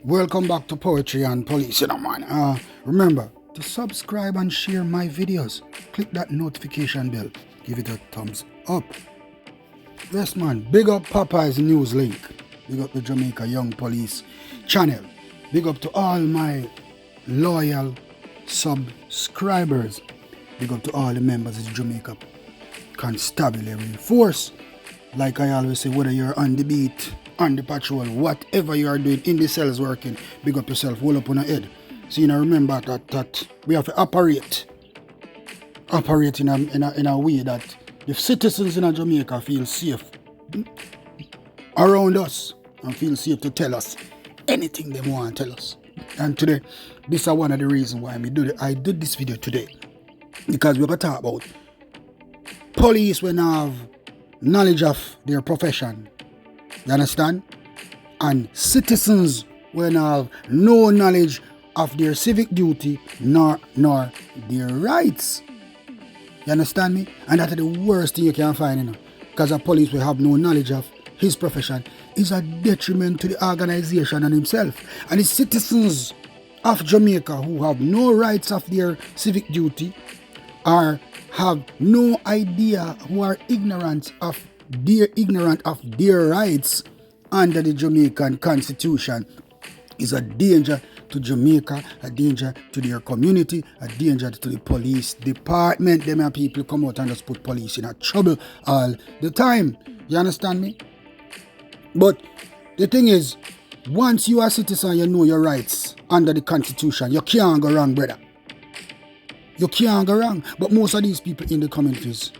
Welcome back to Poetry and Police, man. Remember to subscribe and share my videos. Click that notification bell. Give it a thumbs up. Yes, man. Big up Popeye's News Link. Big up the Jamaica Young Police channel. Big up to all my loyal subscribers. Big up to all the members of the Jamaica Constabulary Force. Like I always say, whether you're on the beat, on the patrol, whatever you are doing in the cells working, big up yourself, hold up on your head. So remember that we have to operate in a way that the citizens in Jamaica feel safe around us and feel safe to tell us anything they want to tell us. And today, this is one of the reasons why I did this video today, because we're going to talk about police when have knowledge of their profession. You understand? And citizens when have no knowledge of their civic duty nor their rights. You understand me? And that is the worst thing you can find, because a police will have no knowledge of his profession is a detriment to the organization and himself. And the citizens of Jamaica who have no rights of their civic duty or have no idea, who are ignorant of their rights under the Jamaican Constitution, is a danger to Jamaica, a danger to their community, a danger to the police department. Them are people come out and just put police in a trouble all the time. You understand me? But the thing is, once you are a citizen, you know your rights under the Constitution. You can't go wrong, brother. You can't go wrong. But most of these people in the communities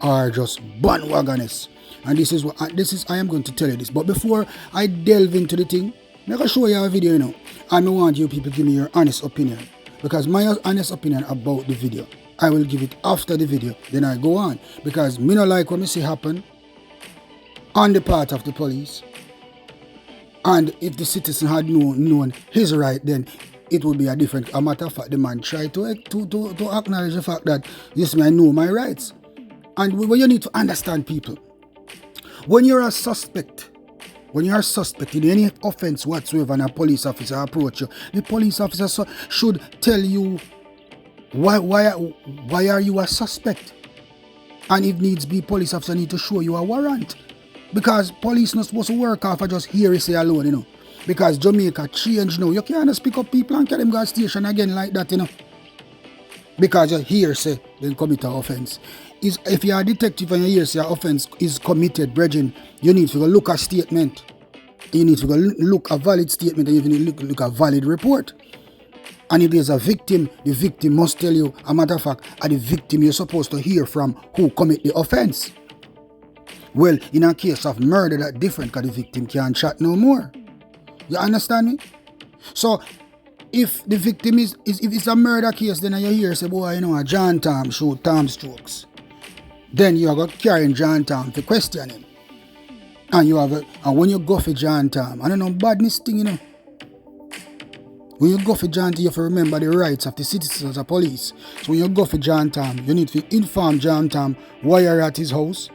are just bandwagoners. And this is I am going to tell you this. But before I delve into the thing, I'm going to show you a video, and I want you people to give me your honest opinion. Because my honest opinion about the video, I will give it after the video, then I go on. Because me not like what me see happen on the part of the police. And if the citizen had known his right, then it would be a different matter of fact. The man tried to acknowledge the fact that, yes, I know my rights. And what you need to understand, people, when you're a suspect, in any offense whatsoever and a police officer approach you, the police officer should tell you why are you a suspect. And if needs be, police officer need to show you a warrant. Because police not supposed to work off of just hearsay alone, Because Jamaica changed now. You can't just pick up people and carry them to the station again like that, Because you hearsay, then commit an offense. If you are a detective and you hearsay an offense is committed, brethren, you need to go look a statement. You need to go look a valid statement, and you need to look a valid report. And if there's a victim, the victim must tell you, a matter of fact, are the victim you're supposed to hear from who commit the offense. Well, in a case of murder, that's different, because the victim can't chat no more. You understand me? So, if the victim if it's a murder case, then you hear say, boy, a John Tom shoot Tom strokes. Then you are going to carry John Tom to question him. And when you go for John Tom, I don't know, badness thing, When you go for John Tom, you have to remember the rights of the citizens of police. So when you go for John Tom, you need to inform John Tom why you're at his house,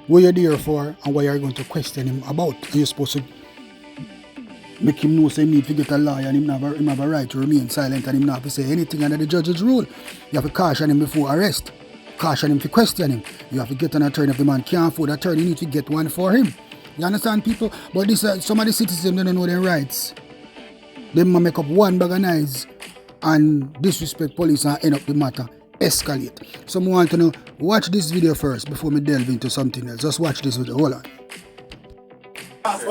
what you're there for, and what you're going to question him about. And you're supposed to make him know, say, he need to get a lawyer, and him have a right to remain silent, and him not have to say anything under the judge's rule. You have to caution him before arrest. Caution him to question him. You have to get an attorney. If the man can't afford an attorney, you need to get one for him. You understand, people? But this some of the citizens, they don't know their rights. They might make up one bag of knives and disrespect police and end up the matter escalate. So I want to know, watch this video first before me delve into something else. Just watch this video. Hold on. Officer,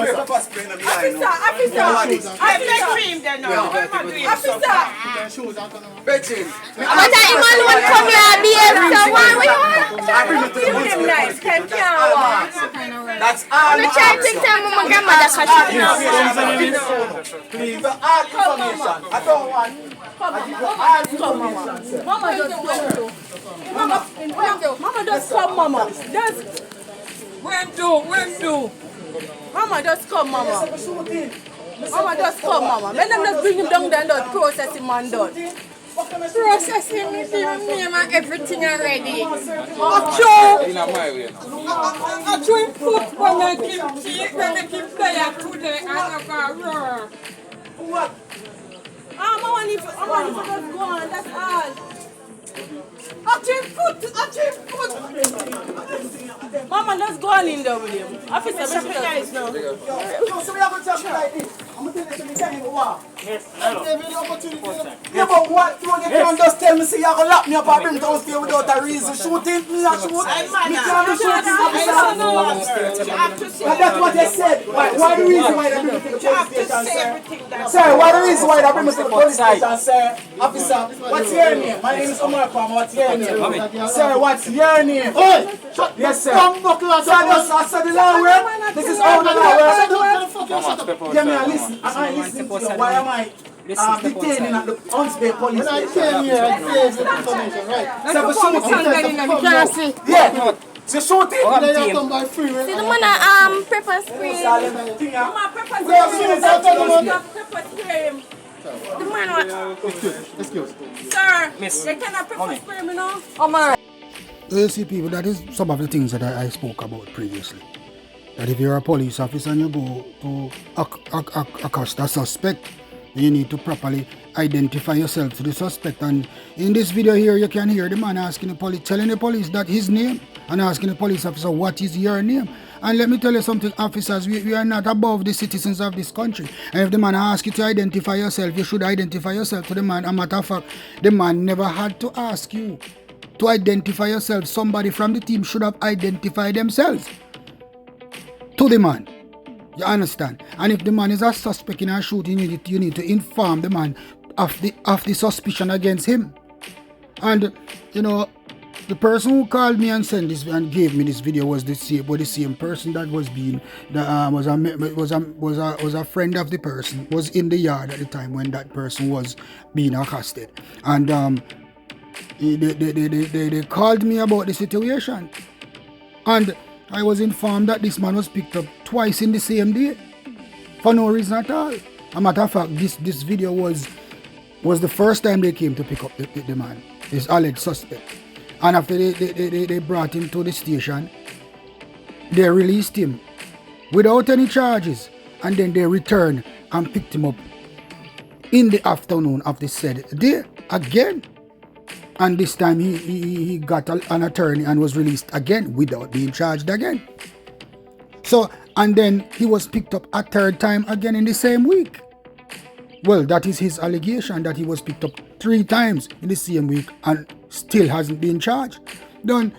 I'm the cream there now. What am I doing? Officer! Betting. But I even want to come here and behave so what you want? Feel him nice, can't walk. That's all. I'm trying to tell my grandmother because she Please, all information. I don't want. Mama just come, Mama. Just when do? Mama just come, Mama. Mama just come, Mama. Let them just bring him down there and just process him and done. processing me, giving me and everything already. Actually, football make him cheat, when make him play today and I go. what? I want if I just go on, that's all. Achieve foot. Mama, let's go on in there with him. Officer, make sure guys now. No, so we have to talk like this. I'm going to tell you something, tell you what. Yes, Yeah, but what you can't just tell me, say you're going to lock me up and bring me downstairs without a reason. Shooting, me not shoot. Me can't be shooting officer. But that's what they said. Why the reason why they bring me to the police station, sir? Sir, why the reason why they bring me to the police station, sir? Officer, what's your name? My name is Omar Palmer. What's your name? Sir, what's your name? Yes, sir. I said the law work. This is how the law works. Yeah, man, listen. I listen to you. Why am I detaining at the Huntsville police station? I came here, I gave you information, right? So, for shooting. Yeah. So shooting. See the man pepper spray. Mama, pepper spray. The man what? excuse. Sir, they cannot pepper spray me now. Oh my. You see, people, that is some of the things that I spoke about previously. That if you're a police officer and you go to accost a suspect, you need to properly identify yourself to the suspect. And in this video here, you can hear the man asking the police, telling the police that his name, and asking the police officer, what is your name? And let me tell you something, officers, we are not above the citizens of this country. And if the man asks you to identify yourself, you should identify yourself to the man. As a matter of fact, the man never had to ask you to identify yourself. Somebody from the team should have identified themselves to the man. You understand? And if the man is a suspect in a shooting, you need to inform the man of the suspicion against him. And you know, the person who called me and sent this and gave me this video was the same person that was being was a friend of the person, was in the yard at the time when that person was being accosted. And they called me about the situation, and I was informed that this man was picked up twice in the same day for no reason at all. As a matter of fact, this video was the first time they came to pick up the man, this alleged suspect. And after they brought him to the station, they released him without any charges, and then they returned and picked him up in the afternoon of the said day again. And this time he got an attorney and was released again without being charged again. So, and then he was picked up a third time again in the same week. Well, that is his allegation, that he was picked up 3 times in the same week and still hasn't been charged. Done.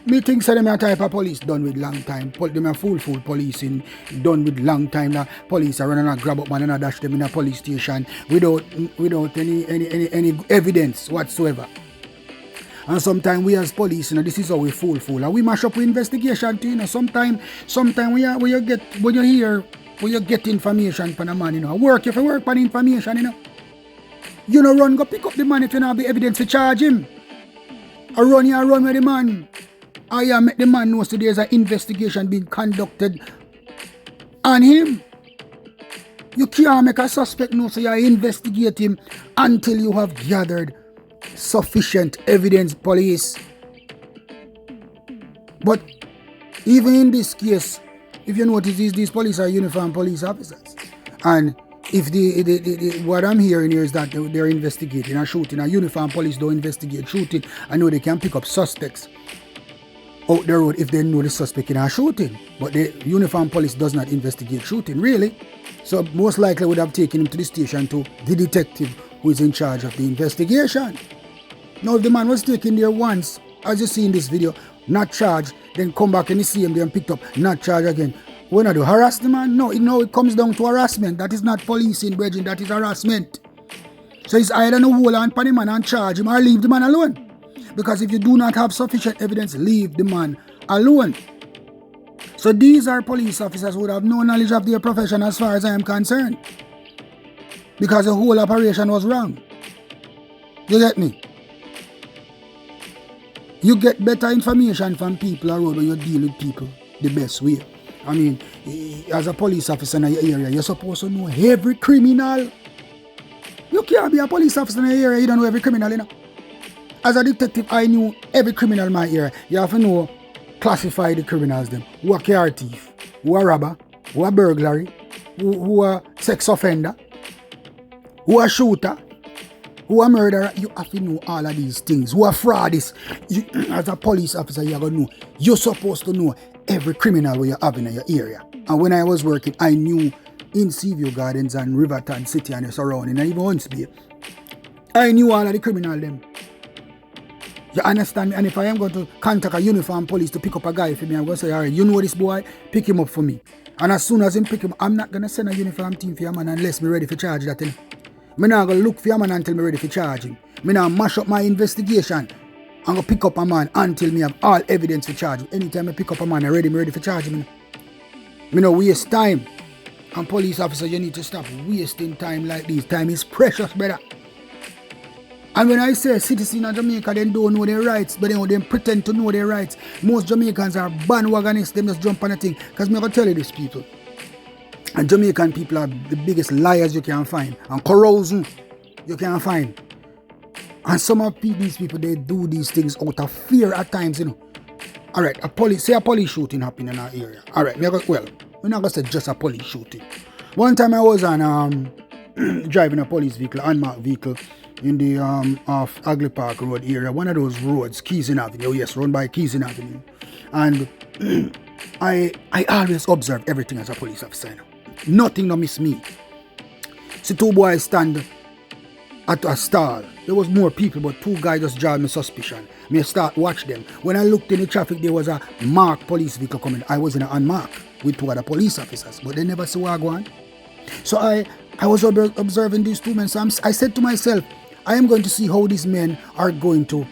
Me think say them a type of police done with long time. Them a full policing done with long time. That police are running and grab up man and dash them in a police station without any evidence whatsoever. And sometimes we as police, you know, this is how we fool. And we mash up with investigation too, you know. Sometimes when you get information from a man, you know, if you work on information, you know. You know, run go pick up the man if you don't have the evidence to charge him. Or run with the man. I make the man know so there's an investigation being conducted on him. You can't make a suspect know so you investigate him until you have gathered sufficient evidence, police. But even in this case, if you notice, these police are uniformed police officers. And if what I'm hearing here is that they're investigating a shooting, a uniformed police don't investigate shooting. I know they can pick up suspects out the road if they know the suspect in a shooting. But the uniformed police does not investigate shooting, really. So most likely would have taken him to the station to the detective who is in charge of the investigation. Now, if the man was taken there once, as you see in this video, not charged, then come back and you see him there and picked up, not charged again, we're not to harass the man? No, it comes down to harassment. That is not policing, brethren, that is harassment. So it's either no hold on for the man and charge him or leave the man alone. Because if you do not have sufficient evidence, leave the man alone. So these are police officers who would have no knowledge of their profession as far as I am concerned. Because the whole operation was wrong. You get me? You get better information from people around when you deal with people the best way. I mean, as a police officer in your area, you're supposed to know every criminal. You can't be a police officer in your area, you don't know every criminal, you know. As a detective, I knew every criminal in my area. You have to know, classify the criminals them. Who are car thief, who are robber, who are burglary, who are sex offender. who a shooter, who a murderer, you have to know all of these things. Who a fraud is, you, as a police officer, you are going to know. You're supposed to know every criminal where you have in your area. And when I was working, I knew in Seaview Gardens and Riverton City and the surrounding, and even Huntsville, I knew all of the criminal them. You understand me? And if I am going to contact a uniform police to pick up a guy for me, I'm going to say, all right, you know this boy, pick him up for me. And as soon as him pick him, I'm not going to send a uniform team for your man unless me ready for charge that thing. I'm not going to look for your man until me ready for charging. I'm not mash up my investigation. I'm going to pick up a man until me have all evidence for charging. Anytime I pick up a man, I'm ready for charging. Me no waste time. And police officers, you need to stop wasting time like this. Time is precious, brother. And when I say citizens of Jamaica, they don't know their rights, but they pretend to know their rights. Most Jamaicans are bandwagonists, them just jump on a thing. Because I'm going to tell you this, people. And Jamaican people are the biggest liars you can find. And corrosion you can find. And some of these people, they do these things out of fear at times, you know. Alright, a police shooting happened in our area. Alright, we're not going to say just a police shooting. One time I was on driving a police vehicle, unmarked vehicle, in the off Agley Park Road area, one of those roads, Keysing Avenue, yes, run by Keysing Avenue. And I always observe everything as a police officer. Nothing to miss me. See two boys stand at a stall. There was more people, but two guys just draw me suspicion. Me start watch them. When I looked in the traffic, there was a marked police vehicle coming. I was in an unmarked with two other police officers, but they never saw go on. So I was observing these two men. So I said to myself, I am going to see how these men are going to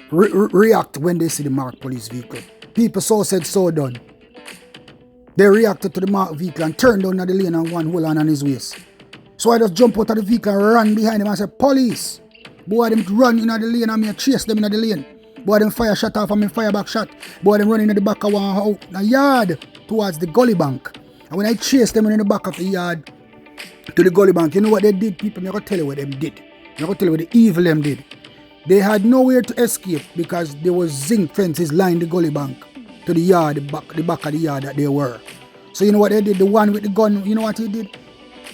react when they see the marked police vehicle. People so said, so done. They reacted to the marked vehicle and turned down at the lane and one hold on his waist. So I just jump out of the vehicle and ran behind him and said, police. Boy, them run in the lane and me chase them in the lane. Boy, them fire shot off and me fire back shot. Boy, them running in the back of one house, a yard towards the gully bank. And when I chased them in the back of the yard to the gully bank, you know what they did, people? I'm going to tell you what them did. I'm going to tell you what the evil them did. They had nowhere to escape because there was zinc fences lining the gully bank to the yard, the back of the yard that they were. So you know what they did? The one with the gun, you know what he did?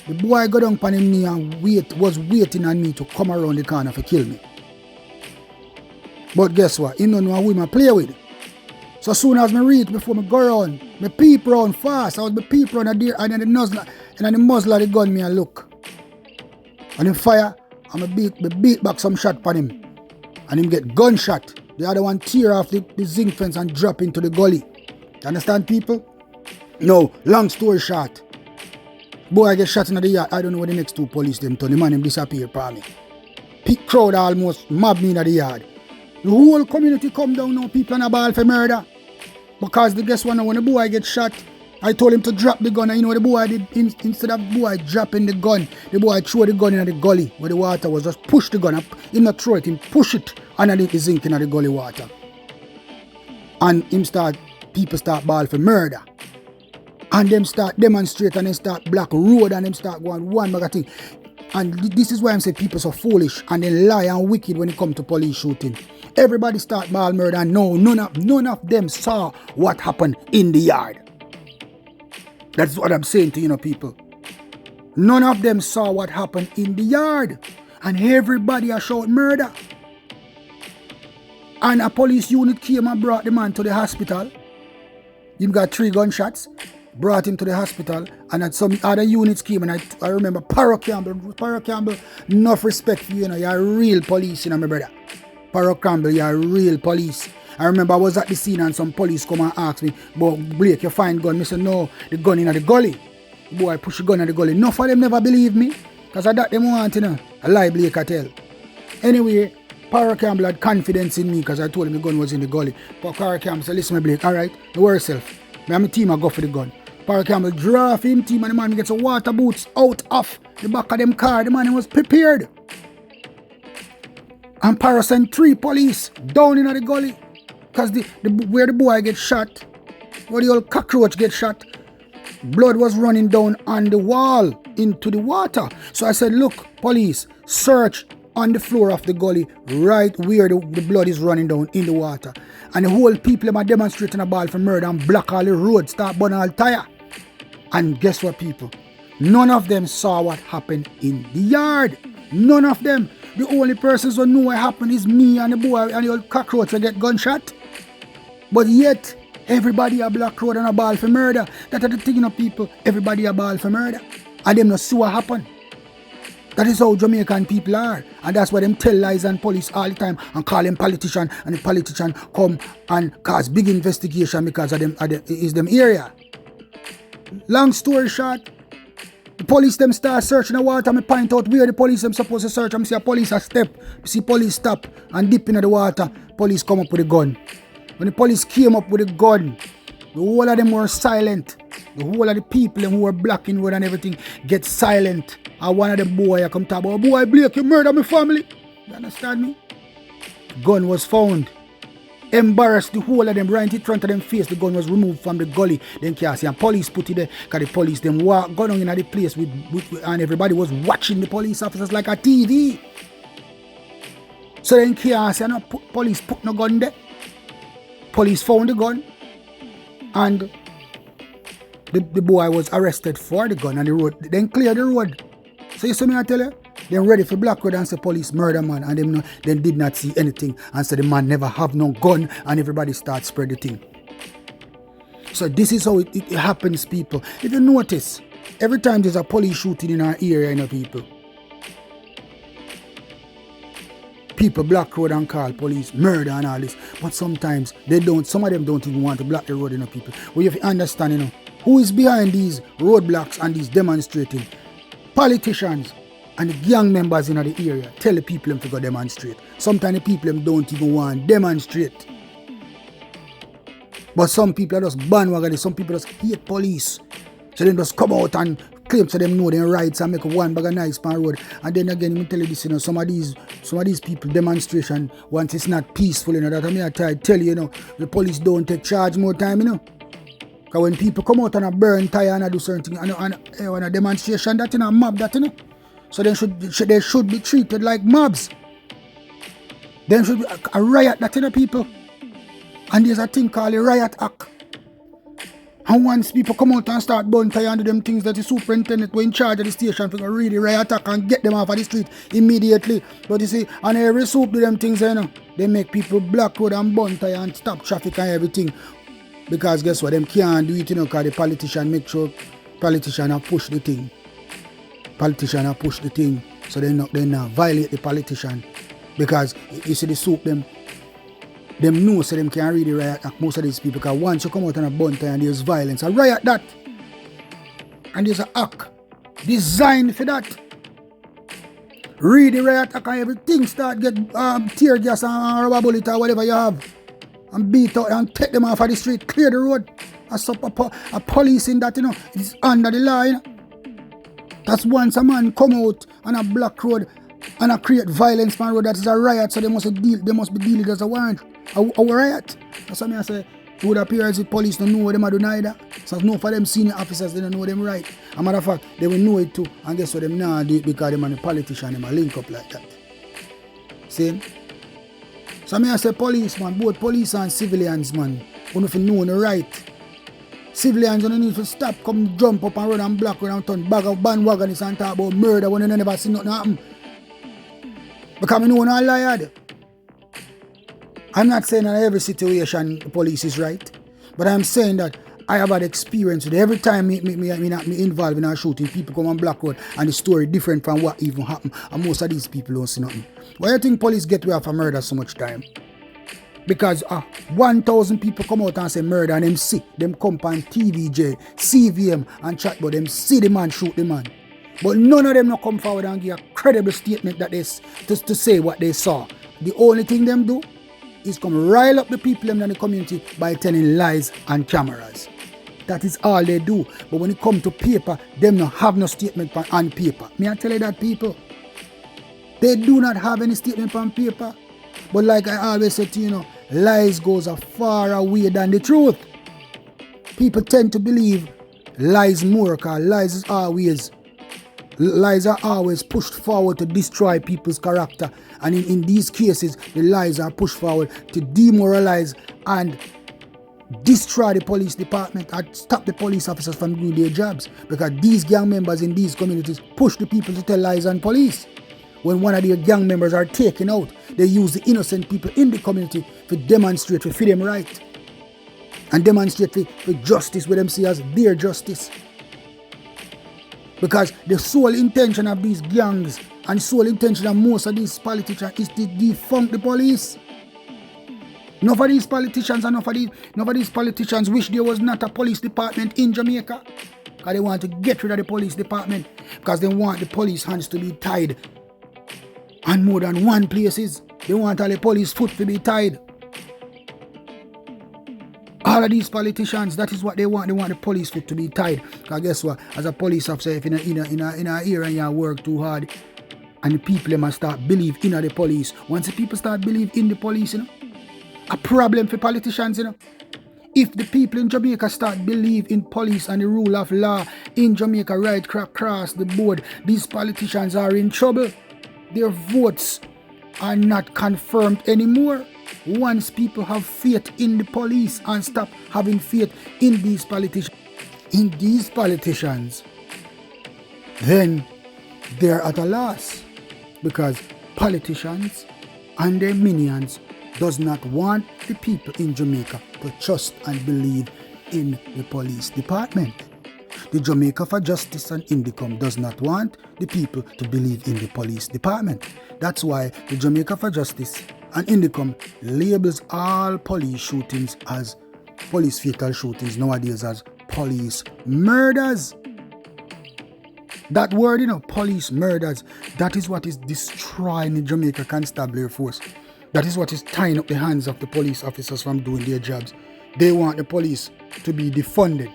The boy got down upon his knee and was waiting on me to come around the corner to kill me. But guess what? He don't know who I play with. So as soon as I reach before I go around, I peep around fast. I was peep around and then the muzzle of the gun me and look. And him fire and I beat back some shot for him. And him get gunshot. The other one tear off the zinc fence and drop into the gully. You understand, people? No, long story short. Boy, I get shot in the yard. I don't know what the next two police them turn. The man him disappear for me. Crowd almost mob me in the yard. The whole community come down now. People on a ball for murder. Because the guess what now, when the boy get shot, I told him to drop the gun. And you know what the boy did? Instead of the boy dropping the gun, the boy threw the gun in the gully where the water was. Just push the gun up. He not throw it, him push it underneath the zinc in the gully water. And people start ball for murder. And them start demonstrate and them start block road and them start going one bag of thing. And this is why I'm saying people so foolish and they lie and wicked when it comes to police shooting. Everybody start ball murder and no, none of them saw what happened in the yard. That's what I'm saying to you know people. None of them saw what happened in the yard. And everybody are shouting murder. And a police unit came and brought the man to the hospital. He got 3 gunshots. Brought him to the hospital, and then some other units came, and I remember Parrow Campbell, enough respect for you, you know, you're real police, you know, my brother. Parrow Campbell, you're real police. I remember I was at the scene and some police come and ask me, but Blake, you find gun? I said, no, the gun in the gully. The boy push the gun in the gully. Enough of them never believe me, because I that them want, you know, a lie Blake I tell. Anyway, Parrow Campbell had confidence in me, because I told him the gun was in the gully. But Parrow Campbell said, listen, my Blake, all right, don't worry yourself. Me and my team, I go for the gun. Parrow Campbell draft him team and the man gets a water boots out of the back of them car. The man was prepared. And Parrow sent 3 police down in the gully. Because where the boy gets shot, where the old cockroach gets shot, blood was running down on the wall into the water. So I said, look, police, search on the floor of the gully right where the blood is running down in the water. And the whole people are demonstrating a ball for murder and block all the roads, start burning all tire. And guess what, people? None of them saw what happened in the yard. None of them. The only persons who know what happened is me and the boy and the old cockroach that get gunshot. But yet, everybody a black road and a ball for murder. That are the thing, people. Everybody a ball for murder. And them not see what happened. That is how Jamaican people are. And that's why them tell lies and police all the time and call them politician, and the politician come and cause big investigation because of them is them area. Long story short, the police them start searching the water. Me point out where the police them supposed to search. I see a police a step. I see police stop and dip into the water. Police come up with a gun. When the police came up with a gun, the whole of them were silent. The whole of the people who were blocking road and everything get silent. And one of the boy I come talk about, boy Blake, you murder my family. You understand me? The gun was found. Embarrassed the whole of them right in front of them face. The gun was removed from the gully. Then can't see. And police put it there. Because the police them walk gun on in the place with and everybody was watching the police officers like a TV. So then can't see. No, police put no gun there. Police found the gun. And the boy was arrested for the gun and the road. Then clear the road. So you see me I tell you? Then ready for black road and say police murder man, and them did not see anything and say the man never have no gun, and everybody start spread the thing. So this is how it happens, people. If you notice, every time there's a police shooting in our area, people block road and call police murder and all this. But sometimes they don't, some of them don't even want to block the road, people. Well, you have to understand, who is behind these roadblocks and these demonstrating? Politicians and the gang members in the area tell the people them to go demonstrate. Sometimes the people them don't even want to demonstrate. But some people are just bandwagon, some people just hate police. So they just come out and claim to them know their rights and make one bag of nice pan road. And then again, let me tell you this, some of these people demonstration, once it's not peaceful, that I mean I try to tell you, the police don't take charge more time, Because when people come out and a burn tire and do certain things, and a demonstration, that a mob, that so they should be treated like mobs. There should be a riot, that people. And there's a thing called a riot act. And once people come out and start burn tire and do them things that the superintendent were in charge of the station for really riot act and get them off of the street immediately. But you see, and every soup do them things, they make people block road and burn tire and stop traffic and everything. Because guess what, them can't do it, because the politician make sure politician have push the thing. Politician have push the thing, so they not violate the politician. Because you see the soup, them know so them can't really riot act most of these people. Because once you come out on a bunta and there's violence, a riot that. And there's an act designed for that. Read the riot act and everything start get tear gas and rubber bullet or whatever you have. And beat out and take them off of the street, clear the road. And stop a police in that, it's under the law, That's once a man come out on a black road and a create violence on road, that is a riot, so they must be dealing as a warrant. A riot. That's what I say. It would appear as if police don't know what them are doing either. So no for them senior officers, they don't know them right. As a matter of fact, they will know it too. And guess what, them now do it because them and the politician, them are link up like that. See? So I say policeman, both police and civilians, man, you don't know the right. Civilians don't need to stop, come jump up and run and block road and turn bag of bandwagonists and talk about murder when they never see nothing happen. Because I know no lie. I'm not saying that every situation the police is right, but I'm saying that I have had experience with it. Every time me involved in a shooting, people come on black road and the story different from what even happened. And most of these people don't see nothing. Why do you think police get away from murder so much time? Because 1,000 people come out and say murder and them see. Them come on TVJ, CVM and chat about them see the man shoot the man. But none of them not come forward and give a credible statement that they to say what they saw. The only thing them do is come rile up the people in the community by telling lies and cameras. That is all they do. But when it comes to paper, them not have no statement on paper. May I tell you that, people? They do not have any statement on paper. But like I always say to you, lies goes far away than the truth. People tend to believe lies more, because lies are always pushed forward to destroy people's character. And in these cases, the lies are pushed forward to demoralize and destroy the police department and stop the police officers from doing their jobs, because these gang members in these communities push the people to tell lies on police. When one of their gang members are taken out, they use the innocent people in the community to demonstrate for them right and demonstrate for justice with them see as their justice. Because the sole intention of these gangs and sole intention of most of these politicians is to defund the police. None of these politicians and none of these politicians wish there was not a police department in Jamaica. Because they want to get rid of the police department. Because they want the police hands to be tied on more than one places. They want all the police foot to be tied. All of these politicians, that is what they want. They want the police foot to be tied. Because guess what? As a police officer, if in a area and you work too hard, and the people they must start believe in the police. Once the people start believe in the police, a problem for politicians, If the people in Jamaica start believe in police and the rule of law in Jamaica right across the board, these politicians are in trouble. Their votes are not confirmed anymore. Once people have faith in the police and stop having faith in these politicians, then they're at a loss, because politicians and their minions does not want the people in Jamaica to trust and believe in the police department. The Jamaica for Justice and Indicom does not want the people to believe in the police department. That's why the Jamaica for Justice and Indicom labels all police shootings as police fatal shootings nowadays as police murders. That word, police murders, that is what is destroying the Jamaica Constabulary Force. That is what is tying up the hands of the police officers from doing their jobs. They want the police to be defunded.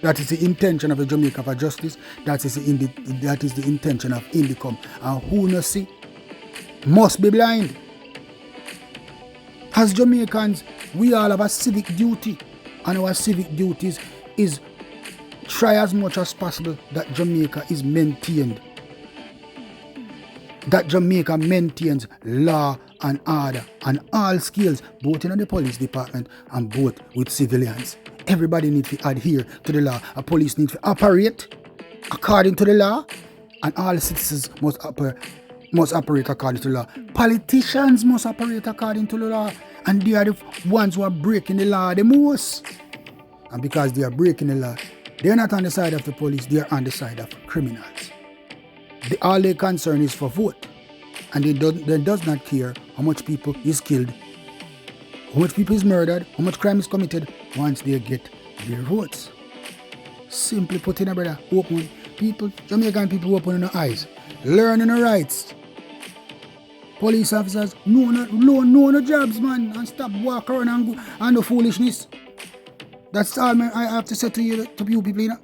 That is the intention of the Jamaica for Justice. That is the intention of Indicom. And who no see must be blind. As Jamaicans, we all have a civic duty, and our civic duties is try as much as possible that Jamaica is maintained. That Jamaica maintains law and order on all scales, both in the police department and both with civilians. Everybody needs to adhere to the law. A police needs to operate according to the law, and all citizens must operate according to the law. Politicians must operate according to the law, and they are the ones who are breaking the law the most. And because they are breaking the law, they are not on the side of the police, they are on the side of criminals. All their concern is for vote, and they does not care how much people is killed, how much people is murdered, how much crime is committed once they get their votes. Simply put in, brother, open people, Jamaican people open their eyes, learning their rights. Police officers, know no jobs, man, and stop walk around and do foolishness. That's all I have to say to you people,